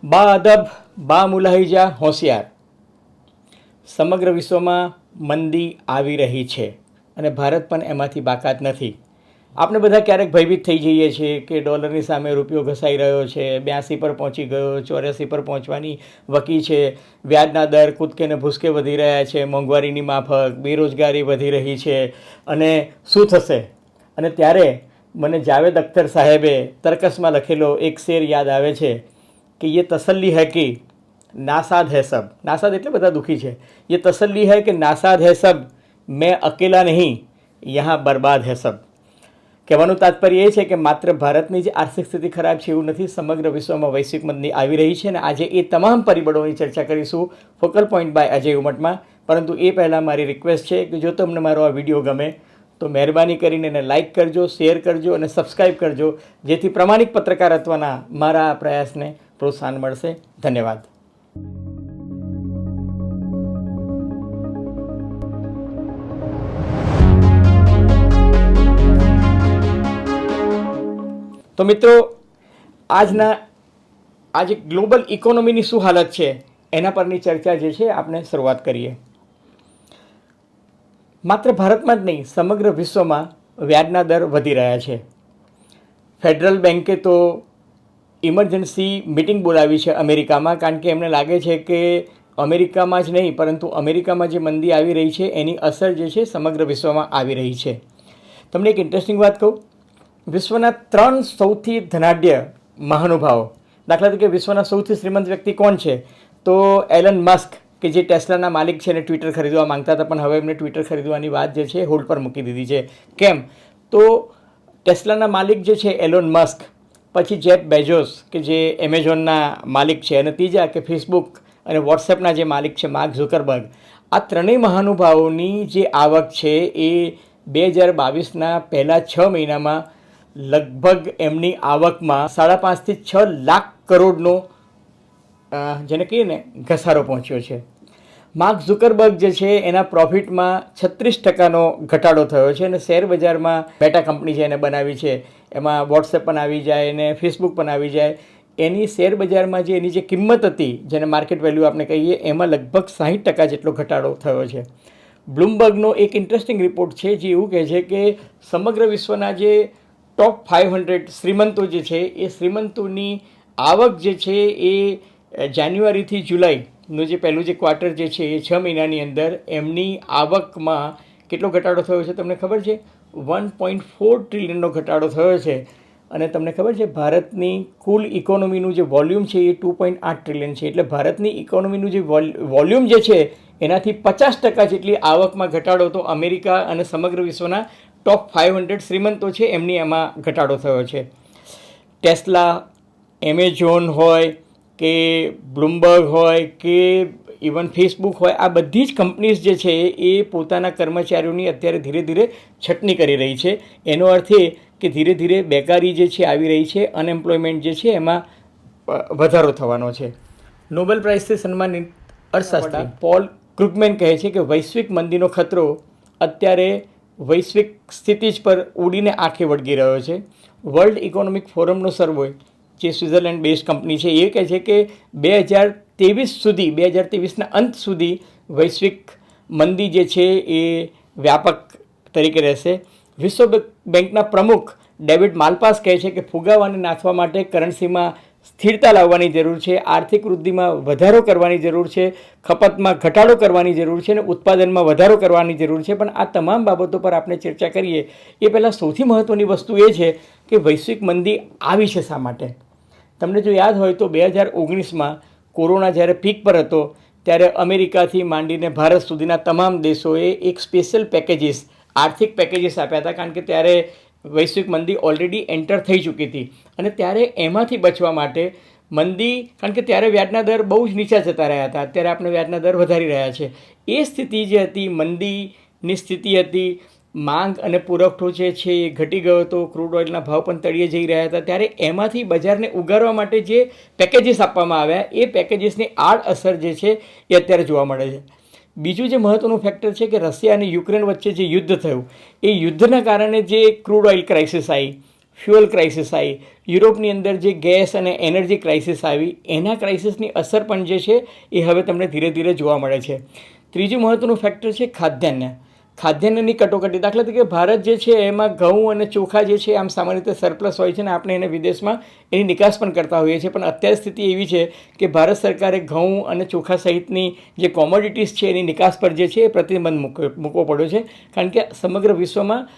બા અદબ, બા મુલાહિજા, હોશિયાર. સમગ્ર વિશ્વમાં મંદી આવી રહી છે અને ભારત પણ એમાંથી બાકાત નથી. આપણે બધા ક્યારેક ભયભીત થઈ જઈએ છીએ કે ડોલરની સામે રૂપિયો ઘસાઈ રહ્યો છે, 82 પર પહોંચી ગયો, 84 પર પહોંચવાની વકી છે, વ્યાજના દર કૂદકે ને ભૂસકે વધી રહ્યા છે, મોંઘવારીની માફક, બેરોજગારી વધી રહી છે અને શું થશે? અને ત્યારે મને જાવેદ અખ્તર સાહેબે તર્કસમાં લખેલો એક શેર યાદ આવે છે कि ये तसल्ली है कि नासाद है सब. नासाद એટલે બધા દુઃખી છે. ये तसल्ली है कि नासाद है सब, मैं अकेला नहीं, यहाँ बर्बाद है सब. કહેવાનું તાત્પર્ય એ છે કે માત્ર ભારતની જે આર્થિક સ્થિતિ ખરાબ છે એવું નથી, સમગ્ર વિશ્વમાં વૈશ્વિક મંદી આવી રહી છે અને આજે એ તમામ પરિબળોની ચર્ચા કરીશું ફોકલ પોઈન્ટ બાય અજય ઉમટમાં. પરંતુ એ પહેલાં મારી રિક્વેસ્ટ છે કે જો તમને મારો આ વિડીયો ગમે તો મહેરબાની કરીને એને લાઇક કરજો, શેર કરજો અને સબસ્ક્રાઈબ કરજો, જેથી પ્રામાણિક પત્રકારત્વના મારા આ પ્રયાસને પ્રોત્સાહન મળશે. ધન્યવાદ. તો મિત્રો, આજે ગ્લોબલ ઇકોનોમીની શું હાલત છે એના પરની ચર્ચા જે છે આપણે શરૂઆત કરીએ. માત્ર ભારતમાં જ નહીં, સમગ્ર વિશ્વમાં વ્યાજના દર વધી રહ્યા છે. ફેડરલ બેન્કે તો ઇમરજન્સી મિટિંગ બોલાવી છે અમેરિકામાં, કારણ કે એમને લાગે છે કે અમેરિકામાં જ નહીં પરંતુ અમેરિકામાં જે મંદી આવી રહી છે એની અસર જે છે સમગ્ર વિશ્વમાં આવી રહી છે. તમને એક ઇન્ટરેસ્ટિંગ વાત કહું. વિશ્વના 3 સૌથી ધનાઢ્ય મહાનુભાવો, દાખલા તરીકે વિશ્વના સૌથી શ્રીમંત વ્યક્તિ કોણ છે? તો એલન મસ્ક, કે જે ટેસ્લાના માલિક છે અને ટ્વિટર ખરીદવા માંગતા હતા, પણ હવે એમને ટ્વિટર ખરીદવાની વાત જે છે હોલ્ડ પર મૂકી દીધી છે. કેમ? તો ટેસ્લાના માલિક જે છે એલોન મસ્ક, પછી જેફ બેઝોસ કે જે એમેઝોનના માલિક છે, અને ત્રીજા કે ફેસબુક અને વોટ્સએપના જે માલિક છે માર્ક ઝુકરબર્ગ. આ ત્રણેય મહાનુભાવોની જે આવક છે એ 2022ના પહેલા 6 મહિનામાં લગભગ એમની આવકમાં 5.5 થી 6 લાખ કરોડનો જેને કહીએ ને ઘસારો પહોંચ્યો છે. માર્ક ઝુકરબર્ગ જે છે એના પ્રોફિટમાં 36% ઘટાડો થયો છે અને શેર બજારમાં મેટા કંપની છે એને બનાવી છે, એમાં વોટ્સએપ પણ આવી જાય અને ફેસબુક પણ આવી જાય. એની શેર બજારમાં જે એની જે કિંમત હતી, જેને માર્કેટ વેલ્યુ આપણે કહીએ, એમાં લગભગ 60% જેટલો ઘટાડો થયો છે. બ્લૂમબર્ગનો એક ઇન્ટરેસ્ટિંગ રિપોર્ટ છે જે એવું કહે છે કે સમગ્ર વિશ્વના જે ટોપ 500 શ્રીમંતો જે છે એ શ્રીમંતોની આવક જે છે એ જાન્યુઆરીથી જુલાઈનું જે પહેલું જે ક્વાર્ટર જે છે એ 6 મહિનાની અંદર એમની આવકમાં કેટલો ઘટાડો થયો છે તમને ખબર છે? 1.4 ટ્રિલિયનનો ઘટાડો થયો છે. અને તમને ખબર છે ભારતની કુલ ઇકોનોમીનું જે વોલ્યુમ છે એ 2.8 ટ્રિલિયન છે. એટલે ભારતની ઇકોનોમીનું જે વોલ્યુમ જે છે એનાથી 50% જેટલી આવકમાં ઘટાડો તો અમેરિકા અને સમગ્ર વિશ્વના ટોપ 500 શ્રીમંતો છે એમની એમાં ઘટાડો થયો છે. ટેસ્લા, એમેઝોન હોય કે બ્લૂમબર્ગ હોય કે ઇવન ફેસબુક હોય, આ બધી જ કંપનીઝ જે છે એ પોતાના કર્મચારીઓની અત્યારે ધીરે ધીરે છટણી કરી રહી છે. એનો અર્થ એ કે ધીરે ધીરે બેકારી જે છે આવી રહી છે, અનએમ્પ્લોયમેન્ટ જે છે એમાં વધારો થવાનો છે. નોબેલ પ્રાઇઝથી સન્માનિત અર્થશાસ્ત્રી પોલ ક્રુગમેન કહે છે કે વૈશ્વિક મંદીનો ખતરો અત્યારે વૈશ્વિક સ્થિતિ પર ઉડીને આંખે વળગી રહ્યો છે. વર્લ્ડ ઇકોનોમિક ફોરમનો સર્વે, જે સ્વિટ્ઝરલેન્ડ બેઝડ કંપની છે, એ કહે છે કે 2023 સુધી, 2023ના અંત સુધી વૈશ્વિક મંદી જે છે એ વ્યાપક તરીકે રહેશે. વિશ્વ બેંકના પ્રમુખ ડેવિડ માલપાસ કહે છે કે ફુગાવાને નાથવા માટે કરન્સીમાં સ્થિરતા લાવવાની જરૂર છે, આર્થિક વૃદ્ધિમાં વધારો કરવાની જરૂર છે, ખપતમાં ઘટાડો કરવાની જરૂર છે અને ઉત્પાદનમાં વધારો કરવાની જરૂર છે. પણ આ તમામ બાબતો પર આપણે ચર્ચા કરીએ એ પહેલાં સૌથી મહત્ત્વની વસ્તુ એ છે કે વૈશ્વિક મંદી આવી છે શા માટે. તમને જો યાદ હોય તો 2019માં કોરોના જ્યારે પીક પર હતો ત્યારે અમેરિકાથી માંડીને ભારત સુધીના તમામ દેશોએ એક સ્પેશિયલ પેકેજીસ, આર્થિક પેકેજીસ આપ્યા હતા, કારણ કે ત્યારે વૈશ્વિક મંદી ઓલરેડી એન્ટર થઈ ચૂકી હતી. અને ત્યારે એમાંથી બચવા માટે મંદી, કારણ કે ત્યારે વ્યાજના દર બહુ જ નીચા જતા રહ્યા હતા, અત્યારે આપણે વ્યાજના દર વધારી રહ્યા છે. એ સ્થિતિ જે હતી, મંદીની સ્થિતિ હતી, માંગ અને પુરવઠો જે છે એ ઘટી ગયો હતો, ક્રૂડ ઓઇલના ભાવ પણ તળિયે જઈ રહ્યા હતા. ત્યારે એમાંથી બજારને ઉગારવા માટે જે પેકેજીસ આપવામાં આવ્યા એ પેકેજીસની આડઅસર જે છે એ અત્યારે જોવા મળે છે. બીજું જે મહત્ત્વનું ફેક્ટર છે કે રશિયા અને યુક્રેન વચ્ચે જે યુદ્ધ થયું, એ યુદ્ધના કારણે જે ક્રૂડ ઓઇલ ક્રાઇસિસ આવી, ફ્યુઅલ ક્રાઇસિસ આવી, યુરોપની અંદર જે ગેસ અને એનર્જી ક્રાઇસિસ આવી, એના ક્રાઇસિસની અસર પણ જે છે એ હવે તમને ધીરે ધીરે જોવા મળે છે. ત્રીજું મહત્ત્વનું ફેક્ટર છે ખાદ્યાન્ન. ખાદ્યાન્નની કટોકટી. દાખલા તરીકે ભારત જે છે એમાં ઘઉં અને ચોખા જે છે આમ સામાન્ય રીતે સરપ્લસ હોય છે ને આપણે એને વિદેશમાં એની નિકાસ પણ કરતા હોઈએ છીએ, પણ અત્યારે સ્થિતિ એવી છે કે ભારત સરકારે ઘઉં અને ચોખા સહિતની જે કોમોડિટીઝ છે એની નિકાસ પર જે છે એ પ્રતિબંધ મૂકવો પડ્યો છે, કારણ કે સમગ્ર વિશ્વમાં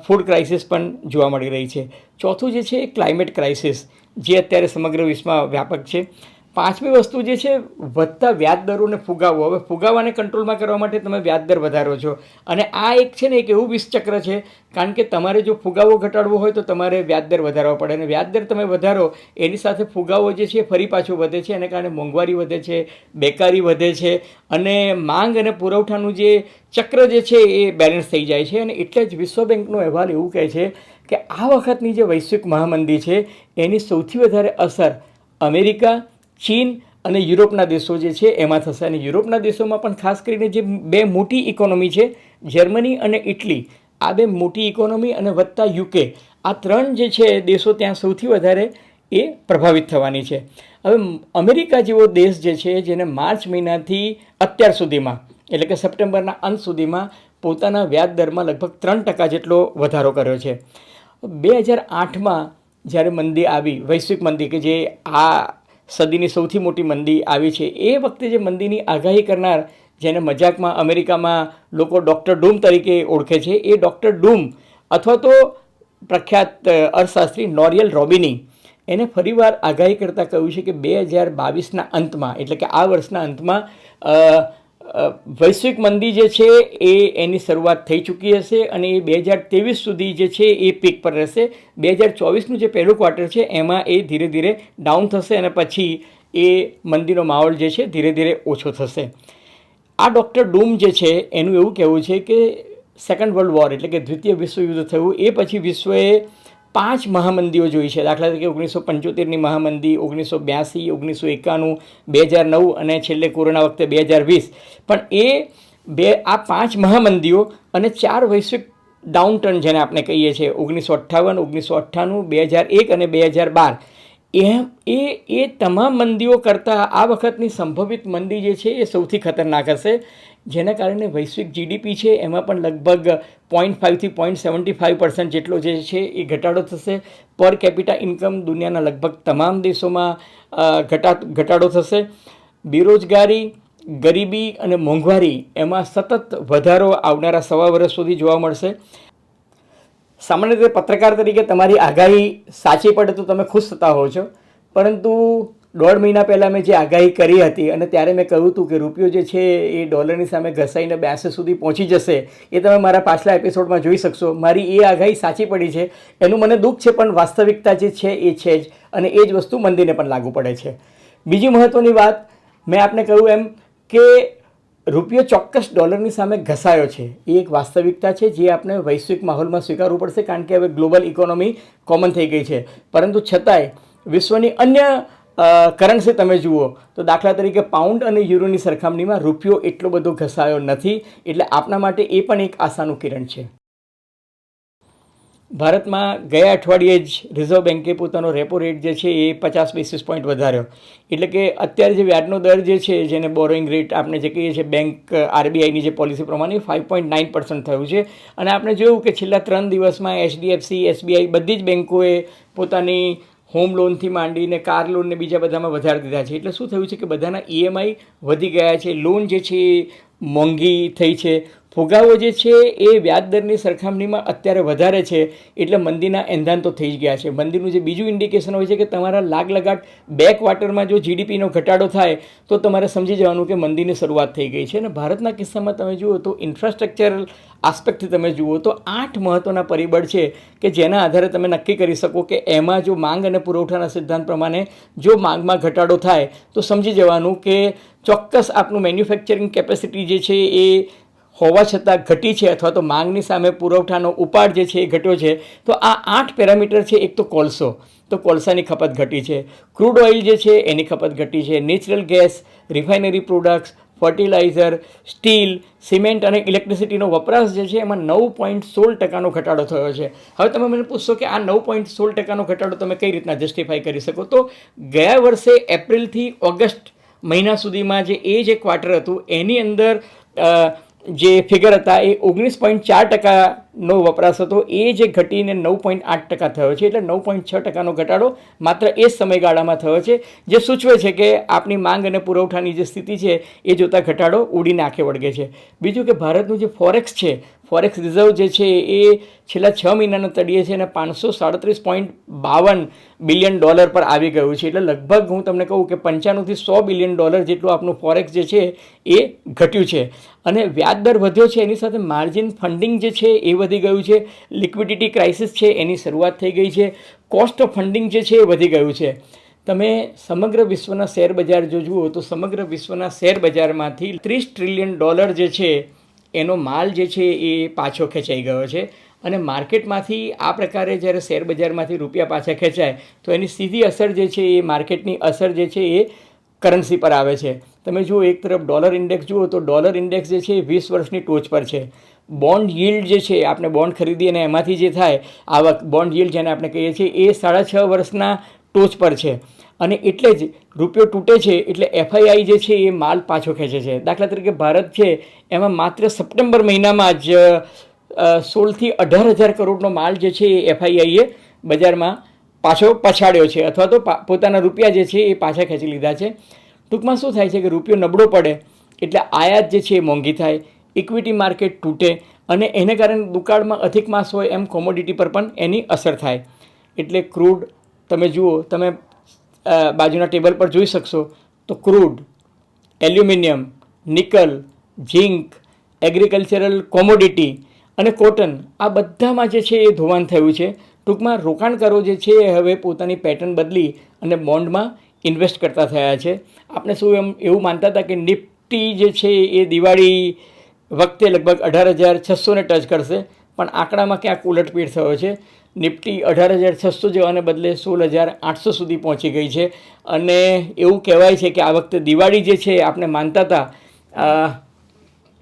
ફૂડ ક્રાઇસિસ પણ જોવા મળી રહી છે. ચોથું જે છે એ ક્લાઇમેટ ક્રાઇસિસ, જે અત્યારે સમગ્ર વિશ્વમાં વ્યાપક છે. પાંચમી વસ્તુ જે છે વધતા વ્યાજદરોને ફુગાવો. હવે ફુગાવાને કંટ્રોલમાં કરવા માટે તમે વ્યાજદર વધારો છો, અને આ એક છે ને એક એવું વિષચક્ર છે, કારણ કે તમારે જો ફુગાવો ઘટાડવો હોય તો તમારે વ્યાજદર વધારવો પડે, અને વ્યાજદર તમે વધારો એની સાથે ફુગાવો જે છે ફરી પાછો વધે છે, એને કારણે મોંઘવારી વધે છે, બેકારી વધે છે, અને માંગ અને પુરવઠાનું જે ચક્ર જે છે એ બેલેન્સ થઈ જાય છે. અને એટલે જ વિશ્વ બેંકનો અહેવાલ એવું કહે છે કે આ વખતની જે વૈશ્વિક મહામંદી છે એની સૌથી વધારે અસર અમેરિકા, ચીન અને યુરોપના દેશો જે છે એમાં થશે. અને યુરોપના દેશોમાં પણ ખાસ કરીને જે બે મોટી ઇકોનોમી છે, જર્મની અને ઇટલી, આ બે મોટી ઇકોનોમી અને વત્તા યુકે, આ ત્રણ જે છે દેશો ત્યાં સૌથી વધારે એ પ્રભાવિત થવાની છે. હવે અમેરિકા જેવો દેશ જે છે, જેને માર્ચ મહિનાથી અત્યાર સુધીમાં એટલે કે સપ્ટેમ્બરના અંત સુધીમાં પોતાના વ્યાજ દરમાં લગભગ 3% જેટલો વધારો કર્યો છે. 2008માં જ્યારે મંદી આવી, વૈશ્વિક મંદી કે જે આ સદીની સૌથી મોટી મંદી આવી છે, એ વખતે જે મંદીની આગાહી કરનાર, જેને મજાકમાં અમેરિકામાં લોકો ડૉક્ટર ડૂમ તરીકે ઓળખે છે, એ ડૉક્ટર ડૂમ અથવા તો પ્રખ્યાત અર્થશાસ્ત્રી નોરિયલ રોબિની, એને ફરીવાર આગાહી કરતાં કહ્યું છે કે 2022ના અંતમાં એટલે કે આ વર્ષના અંતમાં વૈશ્વિક મંદી જે છે એ એની શરૂઆત થઈ ચૂકી હશે, અને એ 2023 સુધી જે છે એ પીક પર રહેશે. 2024નું જે પહેલું ક્વાર્ટર છે એમાં એ ધીરે ધીરે ડાઉન થશે, અને પછી એ મંદીનો માહોલ જે છે ધીરે ધીરે ઓછો થશે. આ ડૉક્ટર ડૂમ જે છે એનું એવું કહેવું છે કે સેકન્ડ વર્લ્ડ વોર એટલે કે દ્વિતીય વિશ્વયુદ્ધ થયું એ પછી વિશ્વએ 5 મહામંદીઓ જોઈ છે. દાખલા તરીકે 1975ની મહામંદી, 1982, 1991, 2009 અને છેલ્લે કોરોના વખતે 2020. પણ આ 5 મહામંદીઓ અને 4 વૈશ્વિક ડાઉનટર્ન જેને આપણે કહીએ છીએ, 1958, 1998, 2001 અને 2012, એ તમામ મંદીઓ કરતાં આ વખતની સંભવિત મંદી જે છે એ સૌથી ખતરનાક હશે, જેના કારણે વૈશ્વિક જીડીપી છે એમાં પણ લગભગ 0.5થી 0.75% જેટલો જે છે એ ઘટાડો થશે. પર કેપિટા ઇન્કમ દુનિયાના લગભગ તમામ દેશોમાં ઘટાડો થશે. બેરોજગારી, ગરીબી અને મોંઘવારી એમાં સતત વધારો આવનારા 1.25 વર્ષ સુધી જોવા મળશે. સામાન્ય રીતે પત્રકાર તરીકે તમારી આગાહી સાચી પડે તો તમે ખુશ થતા હોવ છો, પરંતુ 1.5 મહિના પહેલાં મેં જે આગાહી કરી હતી અને ત્યારે મેં કહ્યું હતું કે રૂપિયો જે છે એ ડોલરની સામે ઘસાઈને 82 સુધી પહોંચી જશે, એ તમે મારા પાછલા એપિસોડમાં જોઈ શકશો. મારી એ આગાહી સાચી પડી છે, એનું મને દુઃખ છે, પણ વાસ્તવિકતા જે છે એ છે જ, અને એ જ વસ્તુ મંદીને પણ લાગુ પડે છે. બીજી મહત્ત્વની વાત, મેં આપને કહ્યું એમ કે રૂપિયો ચોક્કસ ડોલરની સામે ઘસાયો છે, એ એક વાસ્તવિકતા છે જે આપણે વૈશ્વિક માહોલમાં સ્વીકારવું પડશે, કારણ કે હવે ગ્લોબલ ઇકોનોમી કોમન થઈ ગઈ છે. પરંતુ છતાંય વિશ્વની અન્ય કરન્સી તમે જુઓ તો દાખલા તરીકે પાઉન્ડ અને યુરોની સરખામણીમાં રૂપિયો એટલો બધો ઘસાયો નથી, એટલે આપણા માટે એ પણ એક આશાનું કિરણ છે. ભારતમાં ગયા અઠવાડિયે જ રિઝર્વ બેન્કે પોતાનો રેપો રેટ જે છે એ 50 બેસિસ પોઈન્ટ વધાર્યો, એટલે કે અત્યારે જે વ્યાજનો દર જે છે, જેને બોરોઈંગ રેટ આપણે જે કહીએ છીએ બેંક આરબીઆઈની જે પોલિસી પ્રમાણે 5.9% થયું છે. અને આપણે જોયું કે છેલ્લા 3 દિવસમાં એચડીએફસી, એસબીઆઈ બધી જ બેન્કોએ પોતાની હોમ લોનથી માંડીને કાર લોન ને બીજા બધામાં વધારી દીધા છે. એટલે શું થયું છે કે બધાના ઈએમઆઈ વધી ગયા છે, લોન જે છે એ મોંઘી થઈ છે, ફુગાવો જે છે એ વ્યાજદરની સરખામણીમાં અત્યારે વધારે છે, એટલે મંદીના એંધાન તો થઈ જ ગયા છે. મંદીનું જે બીજું ઇન્ડિકેશન હોય છે કે તમારા લાગલગાટ 2 ક્વાર્ટરમાં જો જીડીપીનો ઘટાડો થાય તો તમારે સમજી જવાનું કે મંદીની શરૂઆત થઈ ગઈ છે. અને ભારતના કિસ્સામાં તમે જુઓ તો ઇન્ફ્રાસ્ટ્રક્ચરલ આસ્પેક્ટથી તમે જુઓ તો 8 મહત્ત્વના પરિબળ છે કે જેના આધારે તમે નક્કી કરી શકો કે એમાં જો માંગ અને પુરવઠાના સિદ્ધાંત પ્રમાણે જો માંગમાં ઘટાડો થાય તો સમજી જવાનું કે ચોક્કસ આપનું મેન્યુફેક્ચરિંગ કેપેસિટી જે છે એ હોવા છતાં ઘટી છે, અથવા તો માંગની સામે પુરવઠાનો ઉપાડ જે છે એ ઘટ્યો છે. તો આ 8 પેરામીટર છે. એક તો કોલસો, તો કોલસાની ખપત ઘટી છે. ક્રૂડ ઓઇલ જે છે એની ખપત ઘટી છે. Natural gas, refinery products, fertiliser, steel, cement અને ઇલેક્ટ્રિસિટીનો વપરાશ જે છે એમાં 9.16% ઘટાડો થયો છે. હવે તમે મને પૂછશો કે આ 9.16% ઘટાડો તમે કઈ રીતના જસ્ટિફાઈ કરી શકો? તો ગયા વર્ષે એપ્રિલથી ઓગસ્ટ મહિના સુધીમાં જે ક્વાર્ટર હતું એની અંદર જે ફિગર હતા એ 19.4%નો વપરાશ હતો, એ જે ઘટીને 9.8% થયો છે. એટલે 9.6%નો ઘટાડો માત્ર એ જ સમયગાળામાં થયો છે, જે સૂચવે છે કે આપણી માંગ અને પુરવઠાની જે સ્થિતિ છે એ જોતાં ઘટાડો ઉડીને આંખે વળગે છે. બીજું કે ભારતનું જે ફોરેક્સ છે, ફોરેક્સ રિઝર્વ જે છે એ છેલ્લા 6 મહિનાના તળિયે છે અને $537.52 બિલિયન પર આવી ગયું છે. એટલે લગભગ હું તમને કહું કે $95 થી $100 બિલિયન જેટલું આપણું ફોરેક્સ જે છે એ ઘટ્યું છે. અને વ્યાજ દર વધ્યો છે, એની સાથે માર્જિન ફંડિંગ જે છે એ વધી ગયું છે. લિક્વિડિટી ક્રાઇસિસ છે એની શરૂઆત થઈ ગઈ છે. કોસ્ટ ઓફ ફંડિંગ જે છે એ વધી ગયું છે. તમે સમગ્ર વિશ્વના શેર બજાર જો જુઓ તો સમગ્ર વિશ્વના શેર બજારમાંથી $30 ટ્રિલિયન જે છે એનો માલ જે છે એ પાછો ખેંચાઈ ગયો છે. અને માર્કેટમાંથી આ પ્રકારે જ્યારે શેર બજારમાંથી રૂપિયા પાછા ખેંચાય તો એની સીધી અસર જે છે એ માર્કેટની અસર જે છે એ કરન્સી પર આવે છે. તમે જુઓ, એક તરફ ડોલર ઇન્ડેક્સ જુઓ તો ડોલર ઇન્ડેક્સ જે છે એ 20 વર્ષની ટોચ પર છે. બોન્ડ yieldયીલ્ડ જે છે, આપણે બોન્ડ ખરીદીએ અને એમાંથી જે થાય આવક, બોન્ડ yieldયીલ્ડ જેને આપણે કહીએ છીએ, એ 6.5 વર્ષના ટોચ પર છે. અને એટલે જ રૂપિયો તૂટે છે એટલે FII જે છે એ માલ પાછો ખેંચે છે. દાખલા તરીકે ભારત છે એમાં માત્ર સપ્ટેમ્બર મહિનામાં જ 16 થી 18,000 કરોડનો માલ જે છે એ FIIએ બજારમાં પાછો પછાડ્યો છે, અથવા તો પોતાના રૂપિયા જે છે એ પાછા ખેંચી લીધા છે. ટૂંકમાં શું થાય છે કે રૂપિયો નબળો પડે એટલે આયાત જે છે એ મોંઘી થાય, ઇક્વિટી માર્કેટ તૂટે અને એને કારણે દુકાળમાં અધિક માસ હોય એમ કોમોડિટી પર પણ એની અસર થાય. એટલે ક્રૂડ તમે જુઓ, તમે બાજુના ટેબલ પર જોઈ શકશો તો crude, aluminium, nickel, zinc, agricultural commodity અને કોટન, આ બધામાં જે છે એ ધોવાણ થયું છે. ટૂંકમાં રોકાણકારો જે છે એ હવે પોતાની પેટર્ન બદલી અને બોન્ડમાં ઇન્વેસ્ટ કરતા થયા છે. આપણે શું એવું માનતા હતા કે નિફ્ટી જે છે એ દિવાળી વખતે લગભગ 18,600ને ટચ કરશે, પણ આંકડામાં ક્યાંક ઉલટપીટ થયો છે. નિફ્ટી 18,600 જવાને બદલે 16,800 સુધી પહોંચી ગઈ છે. અને એવું કહેવાય છે કે આ વખતે દિવાળી જે છે આપણે માનતા હતા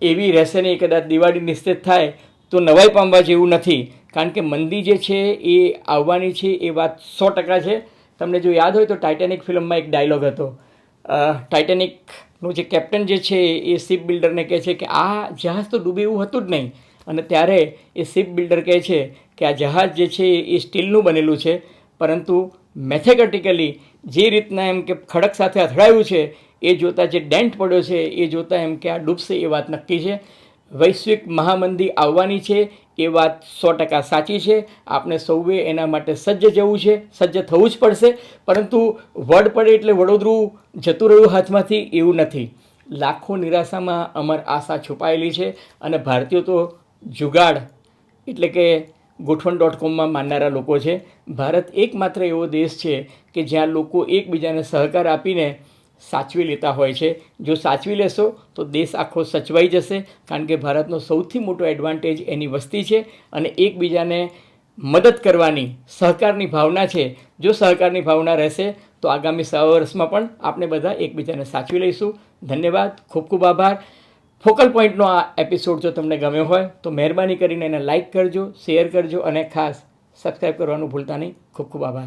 એવી રહેશે નહીં. કદાચ દિવાળી નિશ્ચિત થાય તો નવાઈ પામવા જેવું નથી, કારણ કે મંદી જે છે એ આવવાની છે એ વાત 100% છે. તમને જો યાદ હોય તો ટાઇટેનિક ફિલ્મમાં એક ડાયલોગ હતો. ટાઇટેનિકનું જે કેપ્ટન જે છે એ શિપ બિલ્ડરને કહે છે કે આ જહાજ તો ડૂબે એવું હતું જ નહીં. અને ત્યારે એ શિપ બિલ્ડર કહે છે કે આ જહાજ જે છે એ સ્ટીલનું બનેલું છે, પરંતુ મેથેમેટિકલી જે રીતના એમ કે ખડક સાથે અથડાયું છે એ જોતાં, જે ડેન્ટ પડ્યો છે એ જોતાં એમ કે આ ડૂબશે એ વાત નક્કી છે. વૈશ્વિક મહામંદી આવવાની છે એ વાત 100% સાચી છે. આપણે સૌએ એના માટે સજ્જ જવું છે, સજ્જ થવું જ પડશે. પરંતુ વડ પડે એટલે વડોદરું જતું રહ્યું હાથમાંથી એવું નથી. લાખો નિરાશામાં અમર આશા છુપાયેલી છે. અને ભારતીયો તો જુગાડ એટલે કે ગોઠવણ.comમાં માનનારા લોકો છે. ભારત એકમાત્ર એવો દેશ છે કે જ્યાં લોકો એકબીજાને સહકાર આપીને સાચવી લેતા હોય છે. જો સાચવી લેશો તો દેશ આખો સચવાઈ જશે, કારણ કે ભારતનો સૌથી મોટો એડવાન્ટેજ એની વસ્તી છે અને એકબીજાને મદદ કરવાની સહકારની ભાવના છે. જો સહકારની ભાવના રહેશે તો આગામી 100 વર્ષમાં પણ આપણે બધા એકબીજાને સાચવી લઈશું. ધન્યવાદ, ખૂબ ખૂબ આભાર. ફોકલ પોઈન્ટનો આ એપિસોડ જો તમને ગમ્યો હોય તો મહેરબાની કરીને એને લાઇક કરજો, શેર કરજો અને ખાસ સબસ્ક્રાઈબ કરવાનું ભૂલતા નહીં. ખૂબ ખૂબ આભાર.